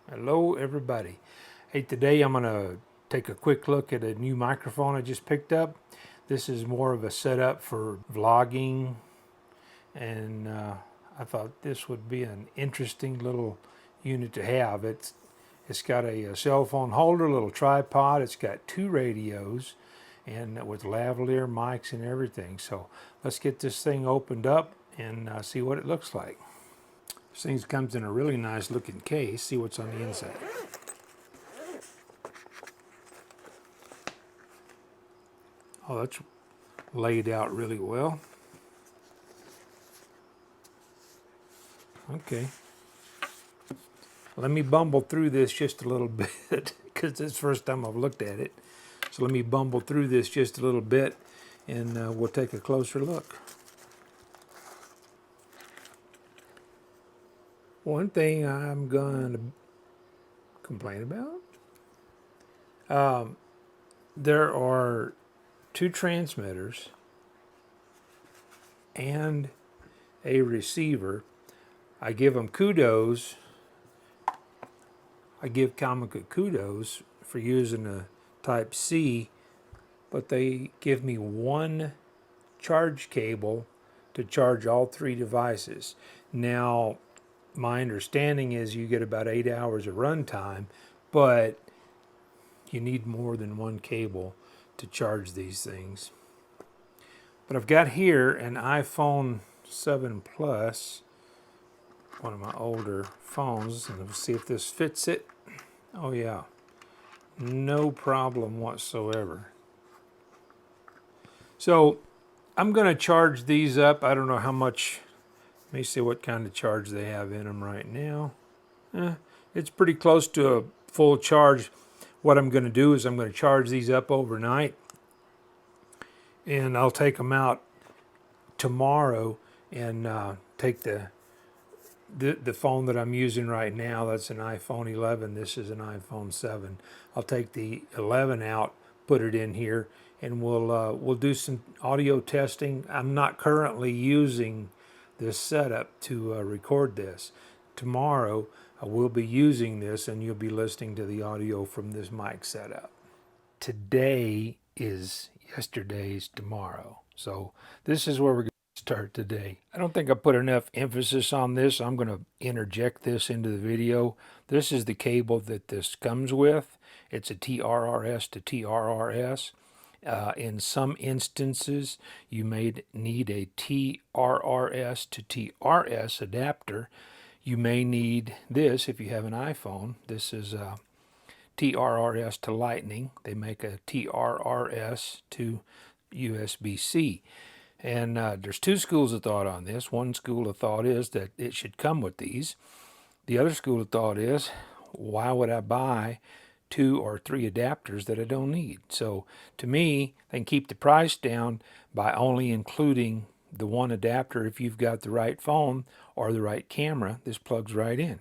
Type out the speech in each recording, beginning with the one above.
Hello everybody. Hey, today I'm going to take a quick look at a new microphone I just picked up. This is more of a setup for vlogging, and I thought this would be an interesting little unit to have. It's got a cell phone holder, a little tripod. It's got two radios and with lavalier mics and everything. So let's get this thing opened up and see what it looks like. This thing comes in a really nice looking case. See what's on the inside. Oh, that's laid out really well. Okay. Let me bumble through this just a little bit because it's the first time I've looked at it. So let me bumble through this just a little bit and we'll take a closer look. One thing I'm going to complain about, there are two transmitters and a receiver. I give them kudos. I give Comica kudos for using a Type C, but they give me one charge cable to charge all three devices. Now, my understanding is you get about 8 hours of runtime, but you need more than one cable to charge these things. But I've got here an iPhone 7 Plus, one of my older phones, and we'll see if this fits it. Oh yeah, no problem whatsoever. So I'm going to charge these up. I don't know how much. Let me see what kind of charge they have in them right now. It's pretty close to a full charge. What I'm going to do is I'm going to charge these up overnight, and I'll take them out tomorrow and take the phone that I'm using right now. That's an iPhone 11. This is an iPhone 7. I'll take the 11 out, put it in here, and we'll do some audio testing. I'm not currently using this setup to record this. Tomorrow I will be using this, and you'll be listening to the audio from this mic setup. Today is yesterday's tomorrow. So this is where we're going to start today. I don't think I put enough emphasis on this. I'm going to interject this into the video. This is the cable that this comes with. It's a TRRS to TRRS. In some instances, you may need a TRRS to TRS adapter. You may need this if you have an iPhone. This is TRRS to Lightning. They make a TRRS to USB-C. And there's two schools of thought on this. One school of thought is that it should come with these. The other school of thought is, why would I buy 2 or 3 adapters that I don't need? So to me, they can keep the price down by only including the one adapter. If you've got the right phone or the right camera, this plugs right in.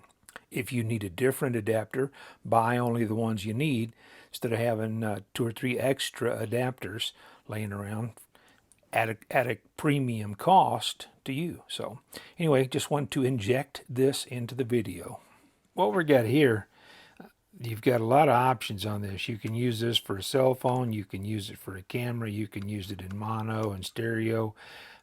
If you need a different adapter, buy only the ones you need instead of having 2 or 3 extra adapters laying around at a premium cost to you. So anyway, just want to inject this into the video. What we got here, you've got a lot of options on this. You can use this for a cell phone, you can use it for a camera, you can use it in mono and stereo.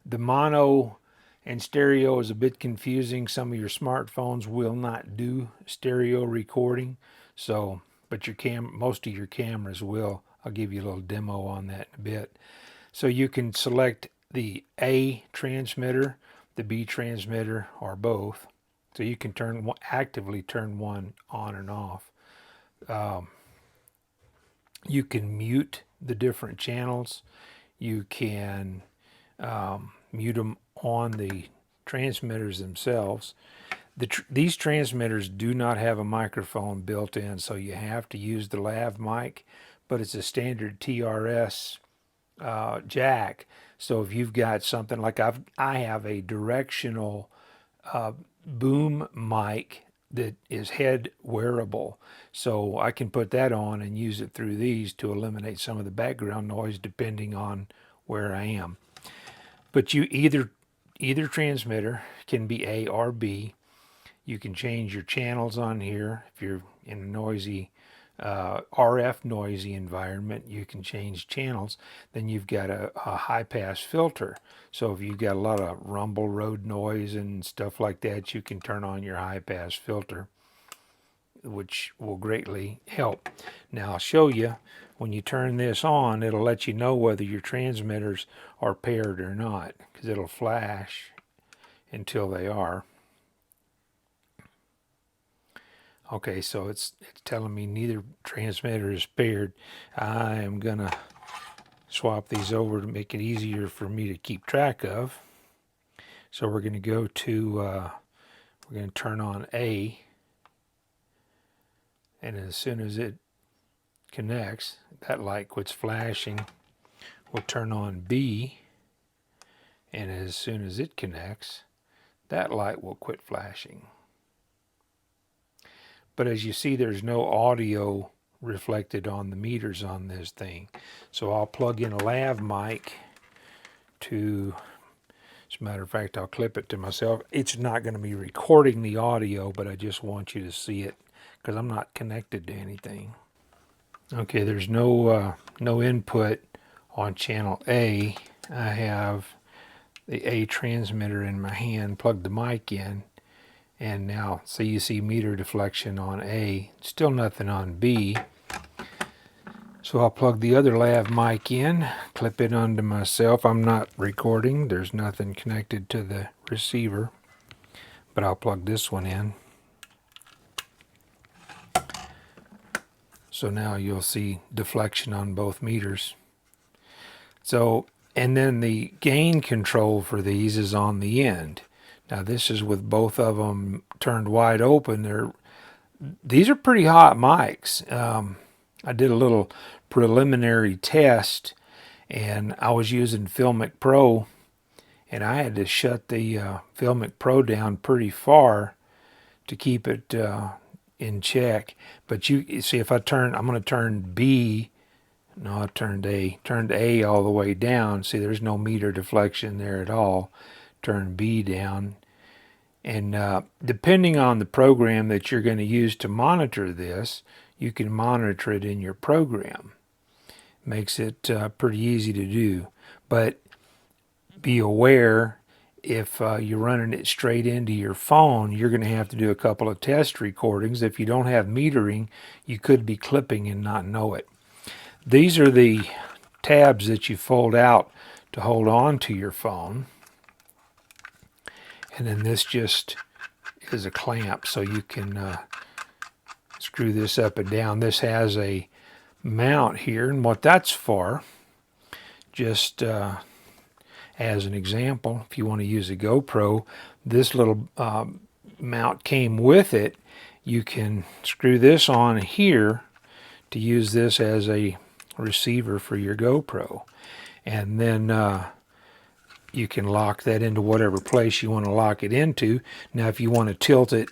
The mono and stereo is a bit confusing. Some of your smartphones will not do stereo recording, so but most of your cameras will. I'll give you a little demo on that in a bit. So you can select the A transmitter, the B transmitter, or both. So you can actively turn one on and off. You can mute the different channels. You can mute them on the transmitters themselves. These transmitters do not have a microphone built in, so you have to use the lav mic, but it's a standard TRS jack. So if you've got something like I have a directional boom mic that is head wearable, so I can put that on and use it through these to eliminate some of the background noise depending on where I am. But you either transmitter can be A or B. You can change your channels on here. If you're in a noisy RF noisy environment, you can change channels. Then you've got a high pass filter. So if you've got a lot of rumble, road noise and stuff like that, you can turn on your high pass filter, which will greatly help. Now I'll show you, when you turn this on, it'll let you know whether your transmitters are paired or not, because it'll flash until they are. Okay, so it's telling me neither transmitter is paired. I am gonna swap these over to make it easier for me to keep track of. So we're gonna go to, we're gonna turn on A, and as soon as it connects, that light quits flashing. We'll turn on B, and as soon as it connects, that light will quit flashing. But as you see, there's no audio reflected on the meters on this thing. So I'll plug in a lav mic to, as a matter of fact, I'll clip it to myself. It's not going to be recording the audio, but I just want you to see it because I'm not connected to anything. Okay, there's no input on channel A. I have the A transmitter in my hand, plugged the mic in, and now so you see meter deflection on A, still nothing on B. So I'll plug the other lav mic in, clip it onto myself. I'm not recording, there's nothing connected to the receiver, but I'll plug this one in. So now you'll see deflection on both meters. So, and then the gain control for these is on the end. Now this is with both of them turned wide open. These are pretty hot mics. I did a little preliminary test, and I was using Filmic Pro, and I had to shut the Filmic Pro down pretty far to keep it in check. But you see, if I turn, I'm going to turn B. No, I turned A all the way down. See, there's no meter deflection there at all. Turn B down. And depending on the program that you're going to use to monitor this, you can monitor it in your program. Makes it pretty easy to do. But be aware, if you're running it straight into your phone, you're going to have to do a couple of test recordings. If you don't have metering, you could be clipping and not know it. These are the tabs that you fold out to hold on to your phone. And then this just is a clamp, so you can screw this up and down. This has a mount here, and what that's for, just as an example, if you want to use a GoPro, this little mount came with it. You can screw this on here to use this as a receiver for your GoPro, and then you can lock that into whatever place you want to lock it into. Now if you want to tilt it,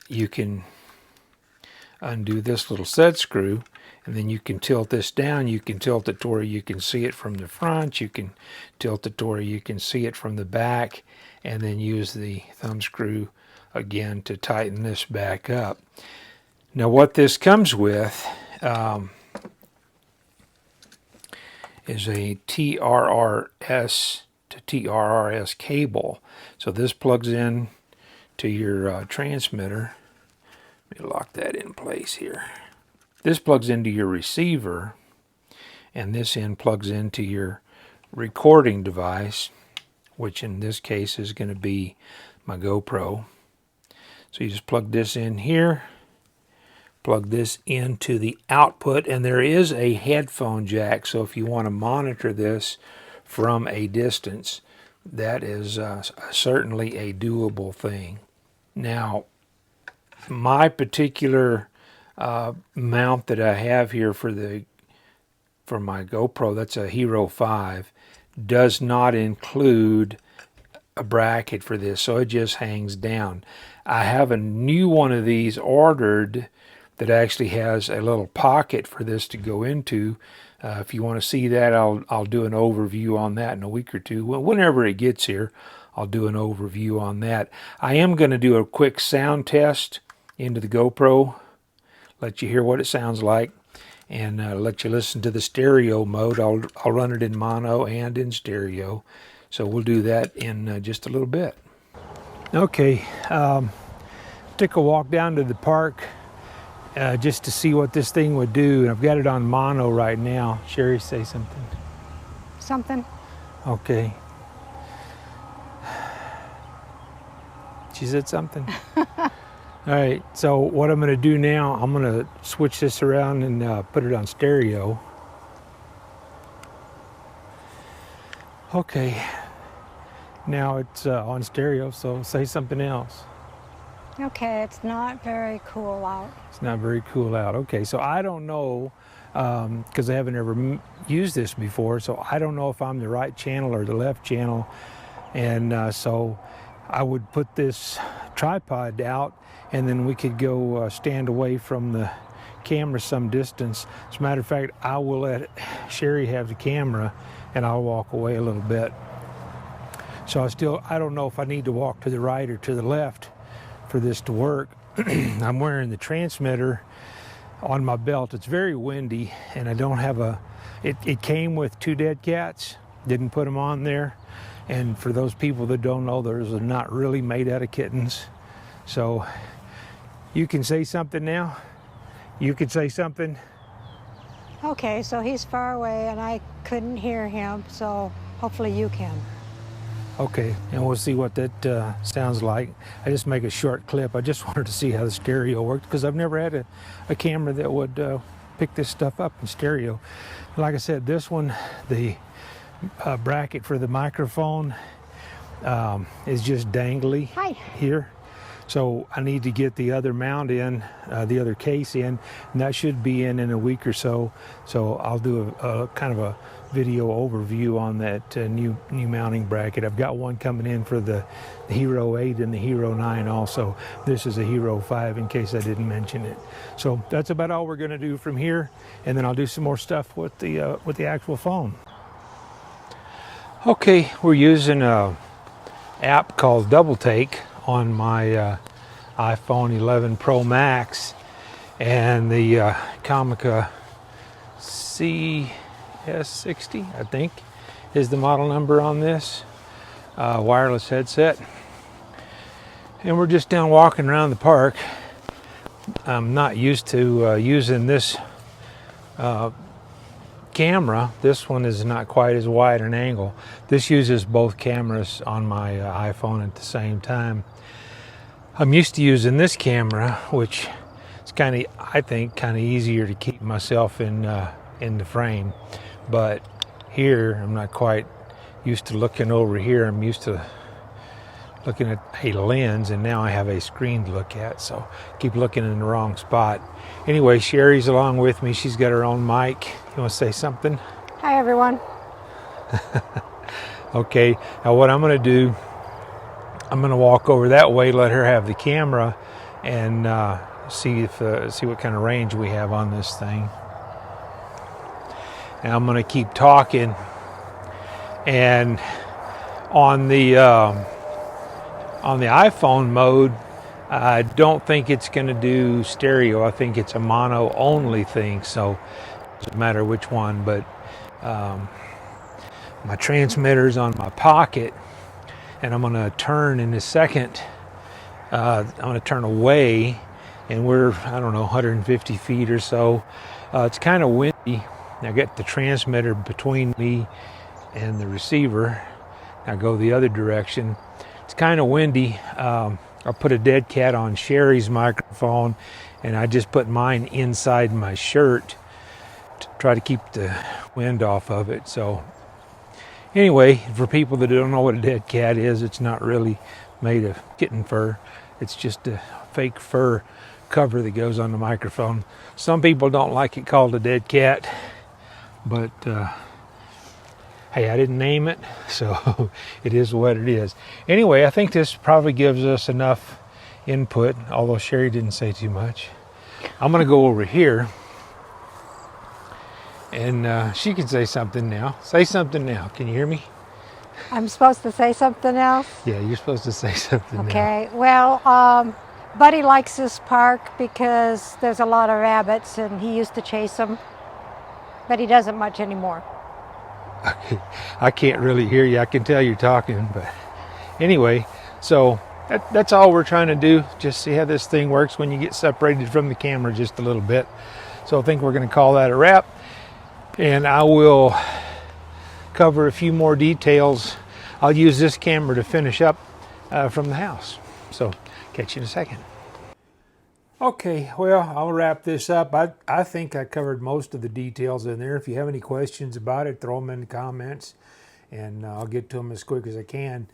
you can undo this little set screw, and then you can tilt this down. You can tilt it to where you can see it from the front, you can tilt it to where you can see it from the back, and then use the thumb screw again to tighten this back up. Now what this comes with is a TRRS to TRRS cable. So this plugs in to your transmitter. Let me lock that in place here. This plugs into your receiver, and this end plugs into your recording device, which in this case is going to be my GoPro. So you just plug this in here, plug this into the output, and there is a headphone jack, so if you want to monitor this from a distance, that is certainly a doable thing. Now, my particular mount that I have here for my GoPro, that's a Hero 5, does not include a bracket for this, so it just hangs down. I have a new one of these ordered that actually has a little pocket for this to go into. If you want to see that, I'll do an overview on that in a week or two. Whenever it gets here, I'll do an overview on that. I am going to do a quick sound test into the GoPro, let you hear what it sounds like, and let you listen to the stereo mode. I'll run it in mono and in stereo, so we'll do that in just a little bit. Okay, took a walk down to the park just to see what this thing would do, and I've got it on mono right now. Sherry, say something. Something. Okay. She said something. All right, so what I'm going to do now, I'm going to switch this around and put it on stereo. Okay, now it's on stereo, so say something else. Okay, it's not very cool out. It's not very cool out. Okay, so I don't know, because I haven't ever used this before, so I don't know if I'm the right channel or the left channel, and so I would put this tripod out, and then we could go stand away from the camera some distance. As a matter of fact, I will let Sherry have the camera, and I'll walk away a little bit. So I don't know if I need to walk to the right or to the left for this to work. I'm wearing the transmitter on my belt. It's very windy, and I don't have it came with 2 dead cats, didn't put them on there. And for those people that don't know, they're not really made out of kittens. So you can say something now. You can say something. Okay, so he's far away and I couldn't hear him, so hopefully you can. Okay, and we'll see what that sounds like. I just make a short clip. I just wanted to see how the stereo worked, because I've never had a camera that would pick this stuff up in stereo. Like I said, this one, the bracket for the microphone is just dangly here. So I need to get the other mount in, the other case in, and that should be in a week or so. So I'll do a kind of a video overview on that new mounting bracket. I've got one coming in for the Hero 8 and the Hero 9 also. This is a Hero 5 in case I didn't mention it. So that's about all we're going to do from here, and then I'll do some more stuff with the actual phone. Okay, we're using a app called Double Take on my iPhone 11 Pro Max, and the Comica WS60, I think, is the model number on this wireless headset. And we're just down walking around the park. I'm not used to using this camera. This one is not quite as wide an angle. This uses both cameras on my iPhone at the same time. I'm used to using this camera, which is I think kind of easier to keep myself in the frame. But here, I'm not quite used to looking over here. I'm used to looking at a lens, and now I have a screen to look at, so keep looking in the wrong spot. Anyway, Sherry's along with me. She's got her own mic. You want to say something? Hi, everyone. Okay, now what I'm going to do, I'm going to walk over that way, let her have the camera, and see what kind of range we have on this thing. And I'm going to keep talking, and on the iPhone mode, I don't think it's going to do stereo. I think it's a mono only thing, so it doesn't matter which one. But my transmitter's on my pocket, and I'm going to turn in a second. I'm going to turn away, and we're, I don't know, 150 feet or so. It's kind of windy. I got the transmitter between me and the receiver. I go the other direction. It's kind of windy. I put a dead cat on Sherry's microphone, and I just put mine inside my shirt to try to keep the wind off of it. So anyway, for people that don't know what a dead cat is, it's not really made of kitten fur. It's just a fake fur cover that goes on the microphone. Some people don't like it called a dead cat, but hey, I didn't name it, so it is what it is. Anyway, I think this probably gives us enough input, although Sherry didn't say too much. I'm going to go over here, and she can say something now. Say something now. Can you hear me? I'm supposed to say something else? Yeah, you're supposed to say something now. Okay, well, Buddy likes this park because there's a lot of rabbits and he used to chase them, but he doesn't much anymore. I can't really hear you. I can tell you're talking, but anyway, so that's all we're trying to do. Just see how this thing works when you get separated from the camera just a little bit. So I think we're going to call that a wrap, and I will cover a few more details. I'll use this camera to finish up from the house. So catch you in a second. Okay, well, I'll wrap this up. I think I covered most of the details in there. If you have any questions about it, throw them in the comments, and I'll get to them as quick as I can.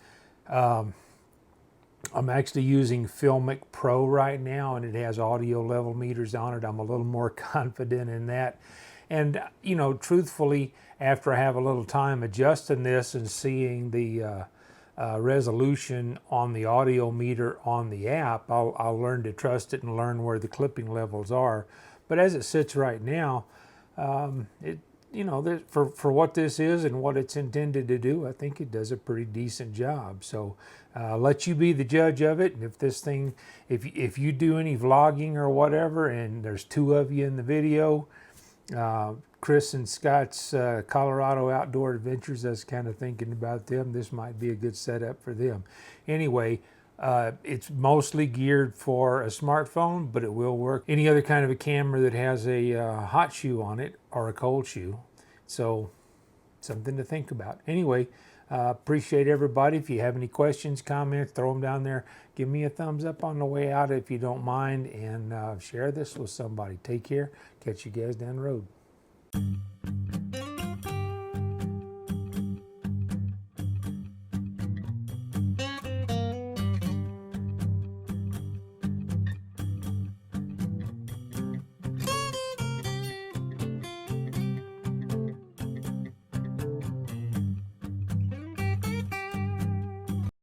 I'm actually using Filmic Pro right now, and it has audio level meters on it. I'm a little more confident in that. And, you know, truthfully, after I have a little time adjusting this and seeing the resolution on the audio meter on the app, I'll learn to trust it and learn where the clipping levels are. But as it sits right now, for what this is and what it's intended to do, I think it does a pretty decent job. So let you be the judge of it. And if this thing, if you do any vlogging or whatever, and there's two of you in the video, Chris and Scott's Colorado Outdoor Adventures, I was kind of thinking about them. This might be a good setup for them. Anyway, it's mostly geared for a smartphone, but it will work any other kind of a camera that has a hot shoe on it or a cold shoe. So something to think about. Anyway, appreciate everybody. If you have any questions, comments, throw them down there. Give me a thumbs up on the way out if you don't mind, and share this with somebody. Take care. Catch you guys down the road.